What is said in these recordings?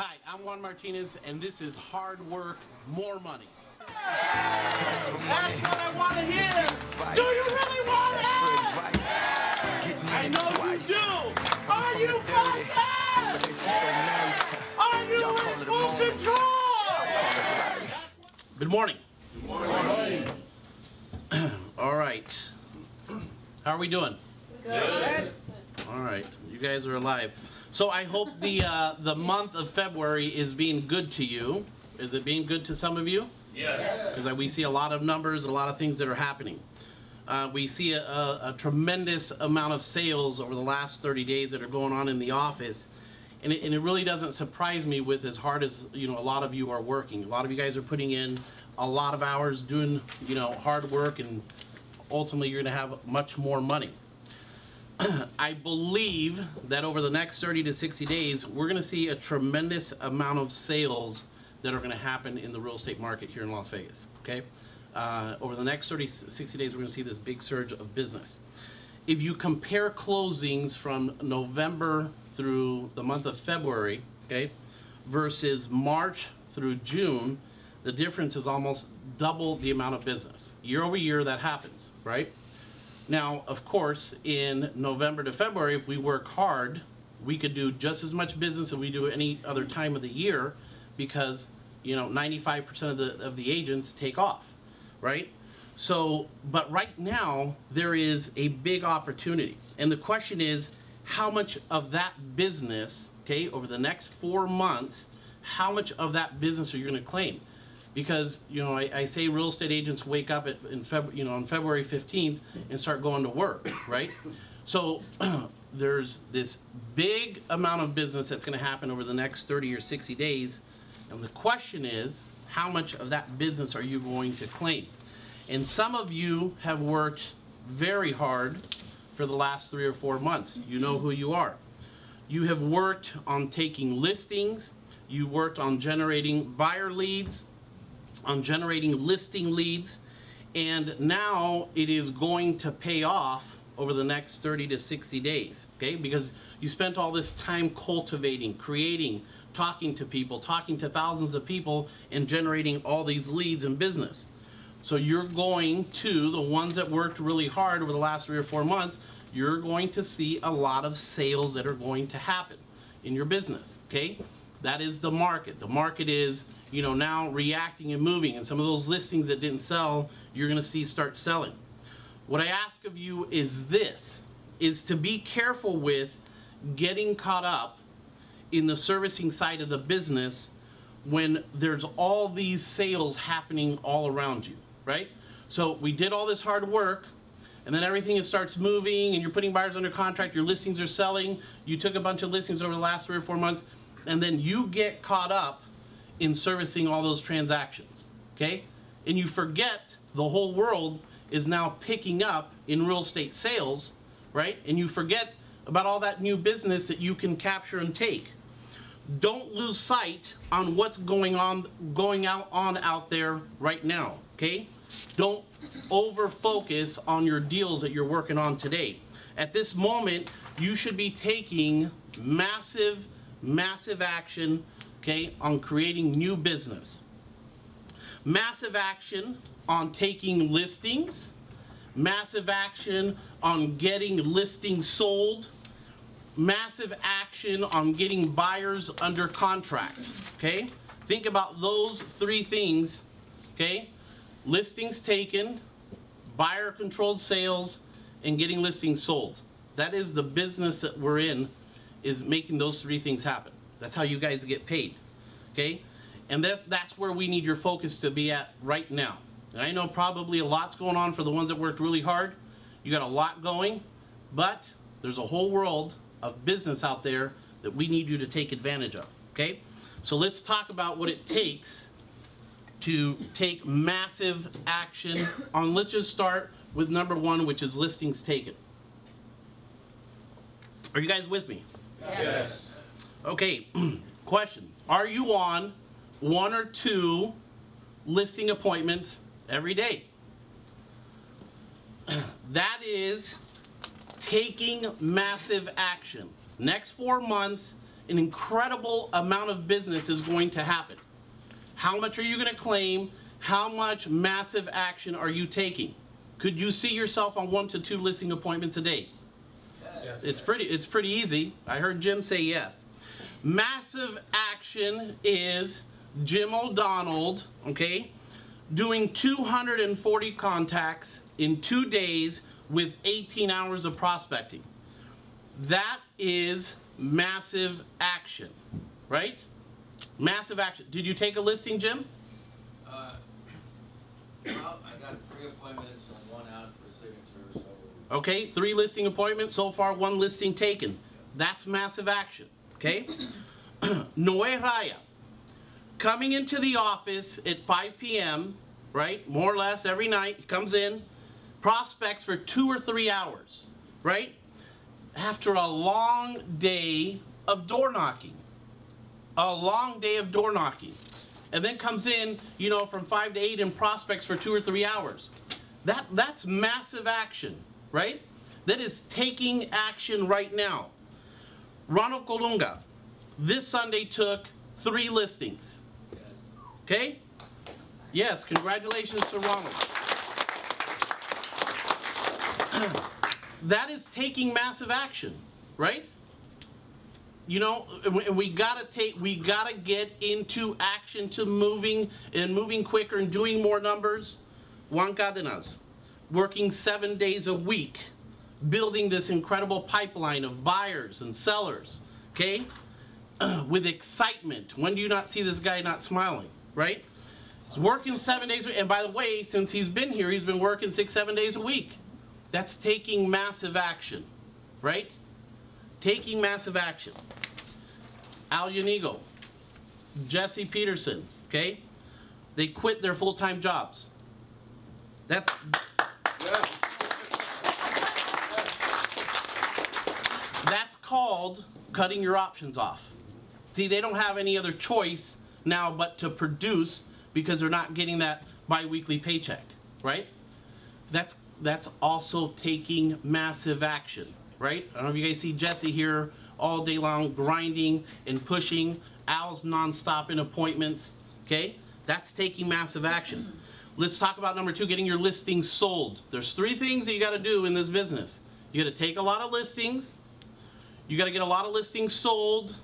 Hi, I'm Juan Martinez, and this is Hard Work, More Money. That's what I want to hear. Do you really want it? I know you do. Are you focused? Are you in full control? Good morning. Good morning. All right. How are we doing? Good. All right. You guys are alive. So I hope the month of February is being good to you. Is it being good to some of you? Yes. Because we see a lot of numbers, a lot of things that are happening. We see a tremendous amount of sales over the last 30 days that are going on in the office. And it really doesn't surprise me with as hard as, a lot of you are working. A lot of you guys are putting in a lot of hours doing, hard work, and ultimately you're going to have much more money. I believe that over the next 30 to 60 days, we're going to see a tremendous amount of sales that are going to happen in the real estate market here in Las Vegas, okay? Over the next 30 to 60 days, we're going to see this big surge of business. If you compare closings from November through the month of February, okay, versus March through June, the difference is almost double the amount of business. Year over year, that happens, right? Now, of course, in November to February, if we work hard, we could do just as much business as we do any other time of the year, because 95% of the agents take off, right? So, but right now there is a big opportunity, and the question is, how much of that business, okay, over the next 4 months, how much of that business are you going to claim? Because I say real estate agents wake up on February 15th and start going to work, right? So there's this big amount of business that's going to happen over the next 30 or 60 days, and the question is, how much of that business are you going to claim? And some of you have worked very hard for the last 3 or 4 months. You know who you are. You have worked on taking listings, you worked on generating buyer leads, on generating listing leads, and now it is going to pay off over the next 30 to 60 days, okay? Because you spent all this time cultivating, creating, talking to people, talking to thousands of people, and generating all these leads in business. So you're going to, the ones that worked really hard over the last 3 or 4 months, you're going to see a lot of sales that are going to happen in your business, okay? That is the market. The market is, now reacting and moving, and some of those listings that didn't sell, you're going to see start selling. What I ask of you is this, is to be careful with getting caught up in the servicing side of the business when there's all these sales happening all around you, right? So we did all this hard work, and then everything starts moving, and you're putting buyers under contract, your listings are selling, you took a bunch of listings over the last 3 or 4 months, and then you get caught up in servicing all those transactions, okay? And you forget the whole world is now picking up in real estate sales, right? And you forget about all that new business that you can capture and take. Don't lose sight on what's going out there right now, okay? Don't over focus on your deals that you're working on today. At this moment, you should be taking massive action, okay, on creating new business. Massive action on taking listings. Massive action on getting listings sold. Massive action on getting buyers under contract, okay? Think about those 3 things, okay? Listings taken, buyer controlled sales, and getting listings sold. That is the business that we're in, is making those 3 things happen. That's how you guys get paid, okay? And that's where we need your focus to be at right now. And I know probably a lot's going on for the ones that worked really hard. You got a lot going, but there's a whole world of business out there that we need you to take advantage of, okay? So let's talk about what it takes to take massive action on, let's just start with number 1, which is listings taken. Are you guys with me? Yes. Okay, question. Are you on 1 or 2 listing appointments every day? That is taking massive action. Next 4 months, an incredible amount of business is going to happen. How much are you going to claim? How much massive action are you taking? Could you see yourself on 1 to 2 listing appointments a day? Yes. It's pretty easy. I heard Jim say yes. Massive action is Jim O'Donnell, okay, doing 240 contacts in 2 days with 18 hours of prospecting. That is massive action, right? Massive action. Did you take a listing, Jim? Well, I got 3 appointments and 1 out for signature, so. Okay, 3 listing appointments, so far 1 listing taken. That's massive action, okay? Noe Raya, coming into the office at 5 p.m., right? More or less every night, he comes in, prospects for 2 or 3 hours, right? After a long day of door knocking. A long day of door knocking. And then comes in, you know, from 5 to 8 and prospects for 2 or 3 hours. That's massive action, right? That is taking action right now. Ronald Colunga, this Sunday took 3 listings. Okay? Yes, congratulations to Ronald. That is taking massive action, right? You know, we gotta get into action, to moving quicker and doing more numbers. Juan Cadenas, working 7 days a week, building this incredible pipeline of buyers and sellers, okay? With excitement. When do you not see this guy not smiling, right? He's working 7 days a week, and by the way, since he's been here, he's been working 6-7 days a week. That's taking massive action, right? Taking massive action. Al Unigo, Jesse Peterson, okay? They quit their full-time jobs. That's called cutting your options off. See, they don't have any other choice now but to produce because they're not getting that bi-weekly paycheck, right? That's also taking massive action, right? I don't know if you guys see Jesse here all day long grinding and pushing. Al's nonstop in appointments, okay? That's taking massive action. Let's talk about number 2, getting your listings sold. There's 3 things that you gotta do in this business. You gotta take a lot of listings, you gotta get a lot of listings sold,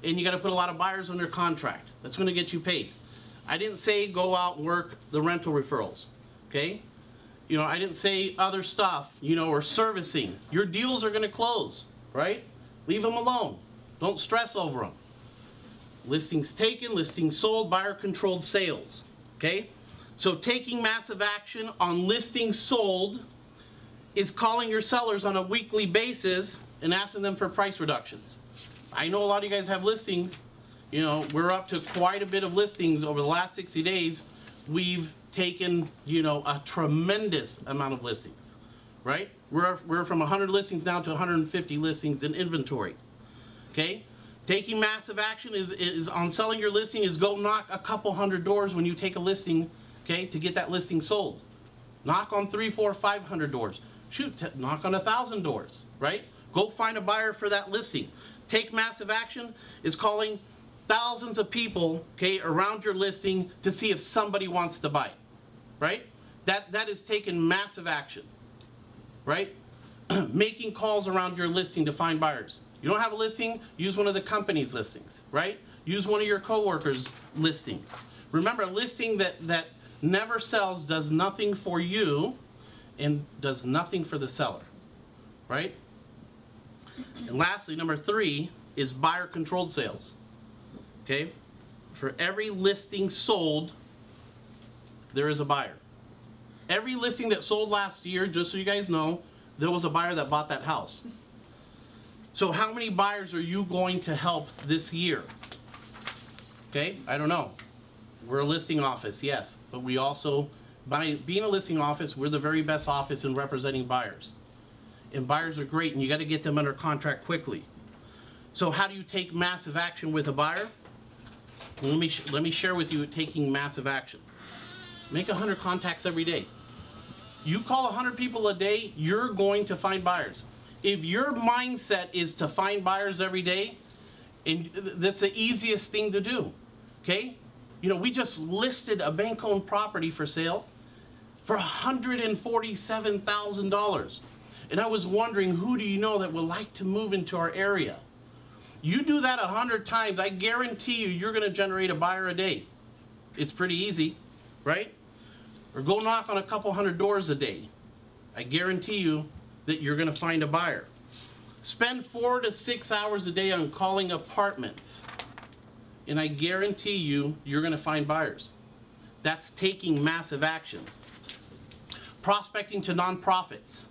and you gotta put a lot of buyers under contract. That's gonna get you paid. I didn't say go out and work the rental referrals, okay? You know, I didn't say other stuff, you know, or servicing. Your deals are gonna close, right? Leave them alone. Don't stress over them. Listings taken, listings sold, buyer-controlled sales, okay? So taking massive action on listings sold is calling your sellers on a weekly basis and asking them for price reductions. I know a lot of you guys have listings. You know, we're up to quite a bit of listings over the last 60 days. We've taken, you know, a tremendous amount of listings, right? We're from 100 listings now to 150 listings in inventory, okay? Taking massive action is on selling your listing is go knock a couple hundred doors when you take a listing, okay, to get that listing sold. Knock on 300, 400, 500 doors. Shoot, knock on 1,000 doors, right? Go find a buyer for that listing. Take massive action is calling thousands of people, okay, around your listing to see if somebody wants to buy it, right? That is taking massive action, right? Making calls around your listing to find buyers. You don't have a listing, use one of the company's listings, right? Use one of your coworkers' listings. Remember, a listing that never sells does nothing for you and does nothing for the seller, right? And lastly, number 3 is buyer-controlled sales, okay? For every listing sold, there is a buyer. Every listing that sold last year, just so you guys know, there was a buyer that bought that house. So how many buyers are you going to help this year? Okay, I don't know. We're a listing office, yes, but we also, by being a listing office, we're the very best office in representing buyers. And buyers are great, and you got to get them under contract quickly. So how do you take massive action with a buyer? Let me share with you taking massive action. Make 100 contacts every day. You call 100 people a day, you're going to find buyers. If your mindset is to find buyers every day, And that's the easiest thing to do, okay? You know, we just listed a bank-owned property for sale for $147,000. And I was wondering, who do you know that would like to move into our area? You do that 100 times, I guarantee you, you're gonna generate a buyer a day. It's pretty easy, right? Or go knock on a couple hundred doors a day. I guarantee you that you're gonna find a buyer. Spend 4 to 6 hours a day on calling apartments, and I guarantee you, you're gonna find buyers. That's taking massive action. Prospecting to nonprofits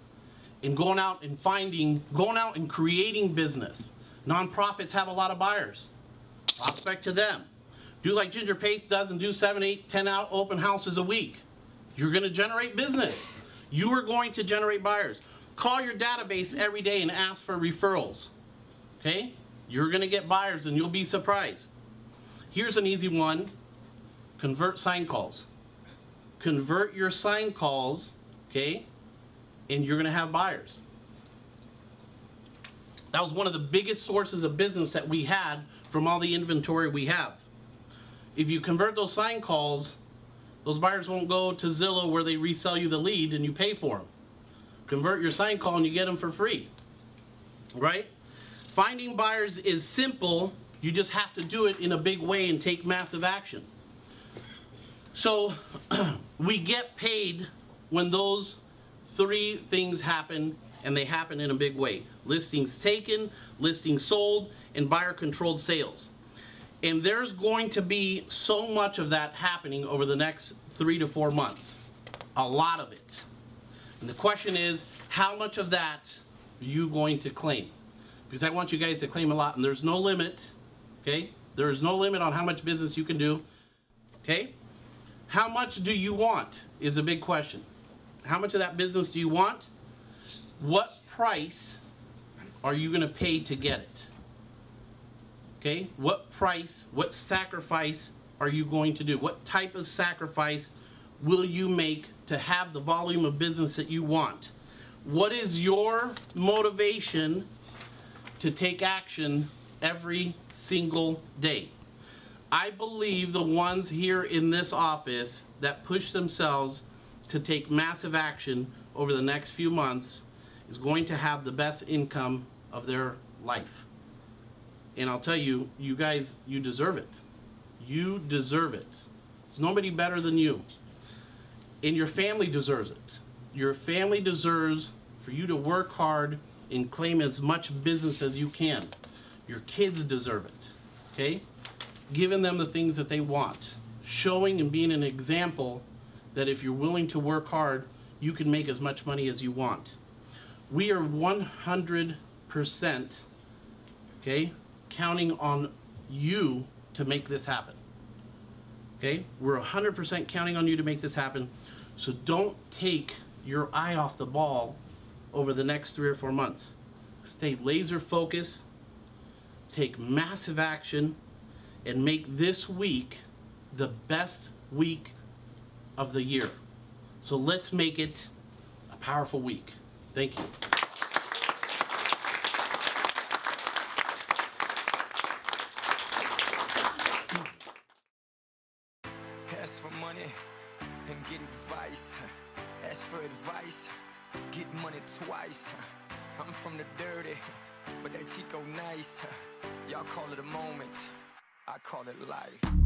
and going out and creating business. Nonprofits have a lot of buyers. Prospect to them. Do like Ginger Pace does and do 7, 8, 10 out open houses a week. You're gonna generate business. You are going to generate buyers. Call your database every day and ask for referrals, okay? You're gonna get buyers and you'll be surprised. Here's an easy one. Convert sign calls. Convert your sign calls, okay? And you're gonna have buyers. That was one of the biggest sources of business that we had from all the inventory we have. If you convert those sign calls, those buyers won't go to Zillow where they resell you the lead and you pay for them. Convert your sign call and you get them for free, right? Finding buyers is simple. You just have to do it in a big way and take massive action. So we get paid when those 3 things happen, and they happen in a big way. Listings taken, listings sold, and buyer-controlled sales. And there's going to be so much of that happening over the next 3 to 4 months. A lot of it. And the question is, how much of that are you going to claim? Because I want you guys to claim a lot, and there's no limit, okay? There is no limit on how much business you can do, okay? How much do you want is a big question. How much of that business do you want? What price are you gonna pay to get it? Okay, what price, what sacrifice are you going to do? What type of sacrifice will you make to have the volume of business that you want? What is your motivation to take action every single day? I believe the ones here in this office that push themselves to take massive action over the next few months is going to have the best income of their life. And I'll tell you, you guys, you deserve it. You deserve it. There's nobody better than you. And your family deserves it. Your family deserves for you to work hard and claim as much business as you can. Your kids deserve it, okay? Giving them the things that they want. Showing and being an example that if you're willing to work hard, you can make as much money as you want. We are 100%, okay, counting on you to make this happen. Okay? We're 100% counting on you to make this happen. So don't take your eye off the ball over the next 3 or 4 months. Stay laser focused, take massive action, and make this week the best week of the year. So let's make it a powerful week. Thank you. Ask for money and get advice. Ask for advice, get money twice. I'm from the dirty, but that Chico nice. Y'all call it a moment, I call it life.